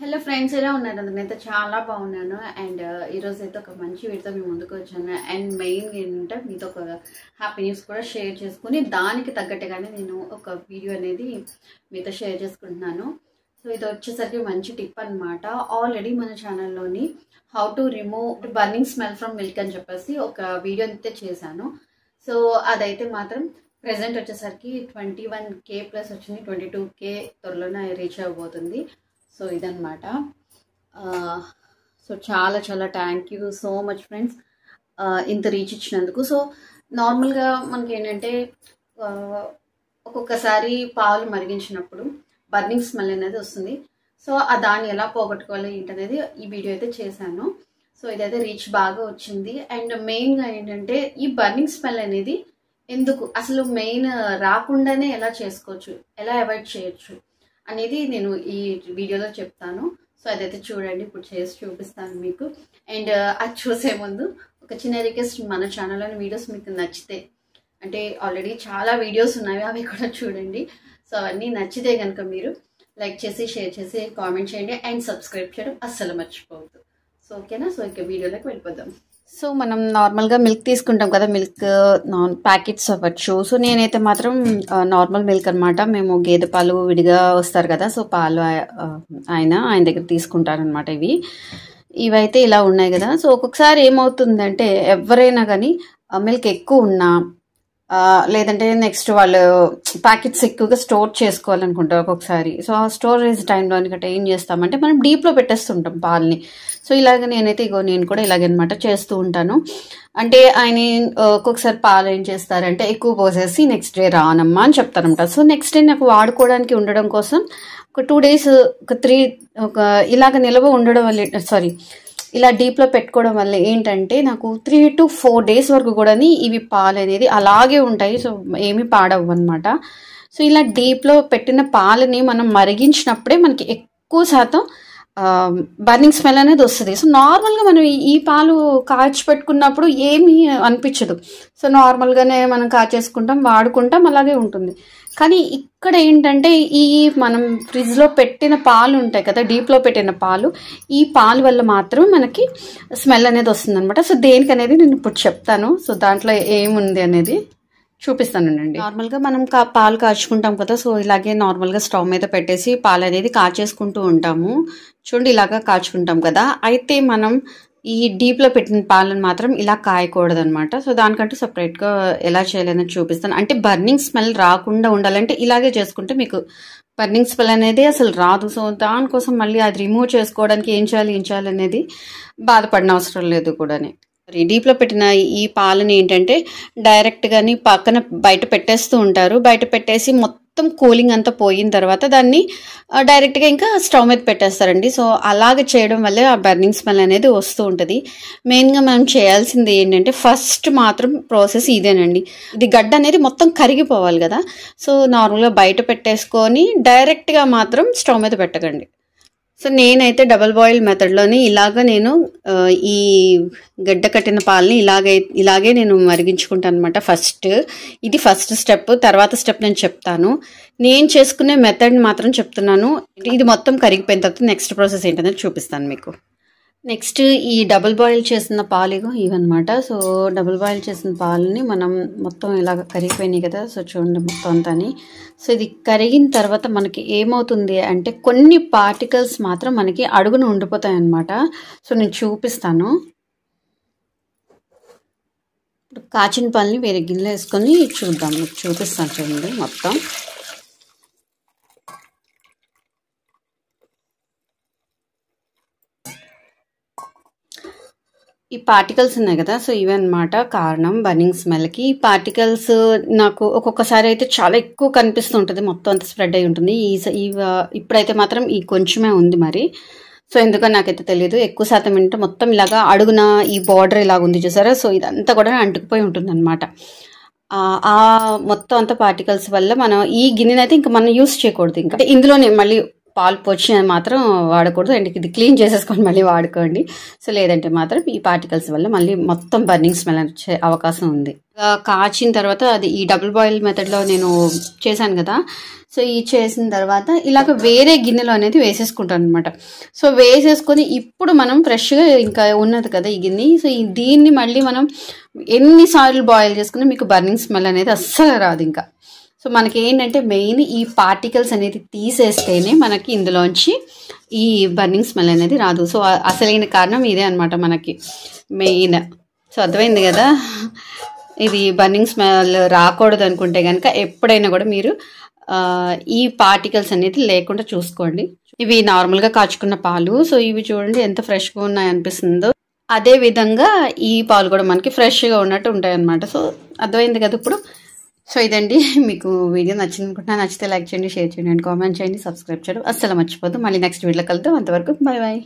Hello friends, ఎలా ఉన్నారు? నేనైతే చాలా బాగున్నాను. అండ్ ఈరోజు అయితే ఒక మంచి వీడియోతో మీ ముందుకు వచ్చాను. అండ్ మెయిన్ ఏంటంటే మీతో ఒక హ్యాపీ న్యూస్ కూడా షేర్ చేసుకుని దానికి తగ్గట్టుగానే నేను ఒక వీడియో అనేది మీతో షేర్ చేసుకుంటున్నాను. సో ఇది వచ్చేసరికి మంచి టిప్ అనమాట. ఆల్రెడీ మన ఛానల్లోని how to remove burning smell from milk అని చెప్పేసి ఒక వీడియో అయితే చేశాను. సో అదైతే మాత్రం ప్రెజెంట్ వచ్చేసరికి 21K ప్లస్ వచ్చింది. 22K త్వరలోనే రీచ్ అవ్వబోతుంది. సో ఇదన్నమాట. సో చాలా thank you so much friends, ఇంత రీచ్ ఇచ్చినందుకు. సో నార్మల్గా మనకి ఏంటంటే ఒక్కొక్కసారి పాలు మరిగించినప్పుడు బర్నింగ్ స్మెల్ అనేది వస్తుంది. సో దాన్ని ఎలా పోగొట్టుకోవాలి ఏంటనేది ఈ వీడియో అయితే చేశాను. సో ఇదైతే రీచ్ బాగా వచ్చింది. అండ్ మెయిన్గా ఏంటంటే ఈ బర్నింగ్ స్మెల్ అనేది ఎందుకు అసలు మెయిన్ రాకుండానే ఎలా చేసుకోవచ్చు, ఎలా అవాయిడ్ చేయొచ్చు అనేది నేను ఈ వీడియోలో చెప్తాను. సో అదైతే చూడండి, ఇప్పుడు చేసి చూపిస్తాను మీకు. అండ్ అది చూసే ముందు ఒక చిన్న రిక్వెస్ట్, మన ఛానల్లోని వీడియోస్ మీకు నచ్చితే, అంటే ఆల్రెడీ చాలా వీడియోస్ ఉన్నాయి, అవి కూడా చూడండి. సో అవన్నీ నచ్చితే కనుక మీరు లైక్ చేసి, షేర్ చేసి, కామెంట్ చేయండి. అండ్ సబ్స్క్రైబ్ చేయడం అస్సలు మర్చిపోవద్దు. సో ఓకేనా? సో ఇక వీడియోలోకి వెళ్ళిపోదాం. సో మనం నార్మల్గా మిల్క్ తీసుకుంటాం కదా, మిల్క్ ప్యాకెట్స్ అవ్వచ్చు. సో నేనైతే మాత్రం నార్మల్ మిల్క్ అనమాట. మేము గేదె పాలు విడిగా వస్తారు కదా, సో పాలు ఆయన దగ్గర తీసుకుంటారనమాట. ఇవైతే ఇలా ఉన్నాయి కదా. సో ఒక్కొక్కసారి ఏమవుతుందంటే ఎవరైనా కానీ మిల్క్ ఎక్కువ ఉన్నా లేదంటే నెక్స్ట్ వాళ్ళు ప్యాకెట్స్ ఎక్కువగా స్టోర్ చేసుకోవాలనుకుంటారు ఒక్కొక్కసారి. సో ఆ స్టోరేజ్ టైంలో గట్రా ఏం చేస్తామంటే మనం డీప్లో పెట్టేస్తుంటాం పాలని. సో ఇలాగ నేను కూడా ఇలాగనమాట చేస్తూ ఉంటాను. అంటే ఆయన ఒక్కొక్కసారి పాలు ఏం చేస్తారంటే ఎక్కువ పోసేసి నెక్స్ట్ డే రానమ్మా అని చెప్తారనమాట. సో నెక్స్ట్ డే నాకు వాడుకోవడానికి ఉండడం కోసం ఒక 2 days ఇలాగ నిల్వ ఉండడం వల్ల ఇలా డీప్లో పెట్టుకోవడం వల్ల ఏంటంటే నాకు 3 to 4 days వరకు కూడా ఇవి పాలు అనేది అలాగే ఉంటాయి. సో ఏమీ పాడవు అనమాట. సో ఇలా డీప్లో పెట్టిన పాలని మనం మరిగించినప్పుడే మనకి ఎక్కువ శాతం బర్నింగ్ స్మెల్ అనేది వస్తుంది. సో నార్మల్గా మనం ఈ పాలు కాచి పెట్టుకున్నప్పుడు ఏమీ అనిపించదు. సో నార్మల్గానే మనం కాచేసుకుంటాం, వాడుకుంటాం, అలాగే ఉంటుంది. కానీ ఇక్కడ ఏంటంటే మనం ఫ్రిడ్జ్లో పెట్టిన పాలు ఉంటాయి కదా, డీప్లో పెట్టిన పాలు, ఈ పాలు వల్ల మాత్రం మనకి స్మెల్ అనేది వస్తుంది అనమాట. సో దేనికి అనేది నేను ఇప్పుడు చెప్తాను. సో దాంట్లో ఏముంది అనేది చూపిస్తానండి. నార్మల్గా మనం పాలు కాచుకుంటాం కదా, సో ఇలాగే నార్మల్గా స్టవ్ మీద పెట్టేసి పాలు అనేది కాచేసుకుంటూ ఉంటాము. చూడండి, ఇలాగా కాచుకుంటాం కదా. అయితే మనం ఈ డీప్లో పెట్టిన పాలను మాత్రం ఇలా కాయకూడదు అనమాట. సో దానికంటూ సపరేట్గా ఎలా చేయాలనేది చూపిస్తాను. అంటే బర్నింగ్ స్మెల్ రాకుండా ఉండాలంటే ఇలాగే చేసుకుంటే మీకు బర్నింగ్ స్మెల్ అనేది అసలు రాదు. సో దానికోసం మళ్ళీ అది రిమూవ్ చేసుకోవడానికి ఏం చేయాలి అనేది బాధపడిన అవసరం లేదు కూడా. డీప్లో పెట్టిన ఈ పాలని ఏంటంటే డైరెక్ట్గాని పక్కన బయట పెట్టేస్తూ ఉంటారు. బయట పెట్టేసి మొత్తం కూలింగ్ అంతా పోయిన తర్వాత దాన్ని డైరెక్ట్గా ఇంకా స్టవ్ మీద పెట్టేస్తారండి. సో అలాగే చేయడం వల్ల ఆ బర్నింగ్ స్మెల్ అనేది వస్తూ ఉంటుంది. మెయిన్గా మనం చేయాల్సింది ఏంటంటే ఫస్ట్ మాత్రం ప్రాసెస్ ఇదేనండి. ఇది గడ్డ అనేది మొత్తం కరిగిపోవాలి కదా. సో నార్మల్గా బయట పెట్టేసుకొని డైరెక్ట్గా మాత్రం స్టవ్ మీద పెట్టకండి. సో నేనైతే డబల్ బాయిల్ మెథడ్లోని నేను ఈ గడ్డ కట్టిన పాలని ఇలాగే నేను మరిగించుకుంటాను అనమాట. ఇది ఫస్ట్ స్టెప్. తర్వాత స్టెప్ నేను చెప్తాను. నేను చేసుకునే మెథడ్ మాత్రం చెప్తున్నాను. ఇది మొత్తం కరిగిపోయిన తర్వాత నెక్స్ట్ ప్రాసెస్ ఏంటనేది చూపిస్తాను మీకు. నెక్స్ట్ ఈ డబుల్ బాయిల్ చేసిన పాలు ఇవన్నమాట. సో డబుల్ బాయిల్ చేసిన పాలని మనం మొత్తం ఇలాగ కరిగిపోయినాయి కదా. సో చూడండి మొత్తం అంతాని. సో ఇది కరిగిన తర్వాత మనకి ఏమవుతుంది అంటే కొన్ని పార్టికల్స్ మాత్రం మనకి అడుగున ఉండిపోతాయి అన్నమాట. సో నేను చూపిస్తాను. కాచిన పాలని వేరే గిన్నెలో వేసుకొని చూద్దాం, మీకు చూపిస్తాను. చూడండి మొత్తం ఈ పార్టికల్స్ ఉన్నాయి కదా. సో ఇవన్నమాట కారణం బర్నింగ్ స్మెల్కి. ఈ పార్టికల్స్ నాకు ఒక్కొక్కసారి అయితే చాలా ఎక్కువ కనిపిస్తుంటుంది, మొత్తం అంతా స్ప్రెడ్ అయి ఉంటుంది. ఇప్పుడైతే మాత్రం కొంచెమే ఉంది మరి. సో ఎందుకని నాకైతే తెలియదు. ఎక్కువ శాతం ఏంటంటే మొత్తం ఇలాగా అడుగున ఈ బార్డర్ ఇలాగ ఉంది చూసారా. సో ఇదంతా కూడా అంటుకుపోయి ఉంటుంది అనమాట. ఆ మొత్తం అంతా పార్టికల్స్ వల్ల మనం ఈ గిన్నెనైతే ఇంకా మనం యూస్ చేయకూడదు. ఇంకా ఇందులోనే మళ్ళీ పాలు పోసి మాత్రం వాడకూడదు. అండ్ ఇది క్లీన్ చేసేసుకొని మళ్ళీ వాడుకోండి. సో లేదంటే మాత్రం ఈ పార్టికల్స్ వల్ల మళ్ళీ మొత్తం బర్నింగ్ స్మెల్ వచ్చే అవకాశం ఉంది. కాచిన తర్వాత అది ఈ డబుల్ బాయిల్ మెథడ్లో నేను చేశాను కదా. సో ఈ చేసిన తర్వాత ఇలాగ వేరే గిన్నెలో అనేది వేసేసుకుంటాను అనమాట. సో వేసేసుకొని ఇప్పుడు మనం ఫ్రెష్గా ఇంకా ఉన్నది కదా ఈ గిన్నె, సో దీన్ని మళ్ళీ మనం ఎన్నిసార్లు బాయిల్ చేసుకున్నా మీకు బర్నింగ్ స్మెల్ అనేది అస్సలు రాదు ఇంకా. సో మనకి ఏంటంటే మెయిన్ ఈ పార్టికల్స్ అనేది తీసేస్తేనే మనకి ఇందులోంచి ఈ బర్నింగ్ స్మెల్ అనేది రాదు. సో అసలైన కారణం ఇదే అనమాట మనకి మెయిన్. సో అర్థమైంది కదా, ఇది బర్నింగ్ స్మెల్ రాకూడదు అనుకుంటే కనుక ఎప్పుడైనా కూడా మీరు ఈ పార్టికల్స్ అనేది లేకుండా చూసుకోండి. ఇవి నార్మల్గా కాచుకున్న పాలు. సో ఇవి చూడండి ఎంత ఫ్రెష్గా ఉన్నాయి అనిపిస్తుందో, అదే విధంగా ఈ పాలు కూడా మనకి ఫ్రెష్గా ఉన్నట్టు ఉంటాయి అన్నమాట. సో అర్థమైంది కదా ఇప్పుడు. సో ఇదండి, మీకు వీడియో నచ్చింది అనుకుంటున్నా. నచ్చితే లైక్ చేయండి, షేర్ చేయండి అండ్ కామెంట్ చేయండి, సబ్స్క్రైబ్ చేయడం అస్సలు మర్చిపోద్దు. మళ్ళీ నెక్స్ట్ వీడియోలో కలుద్దాం. అంతవరకు బాయ్ బాయ్.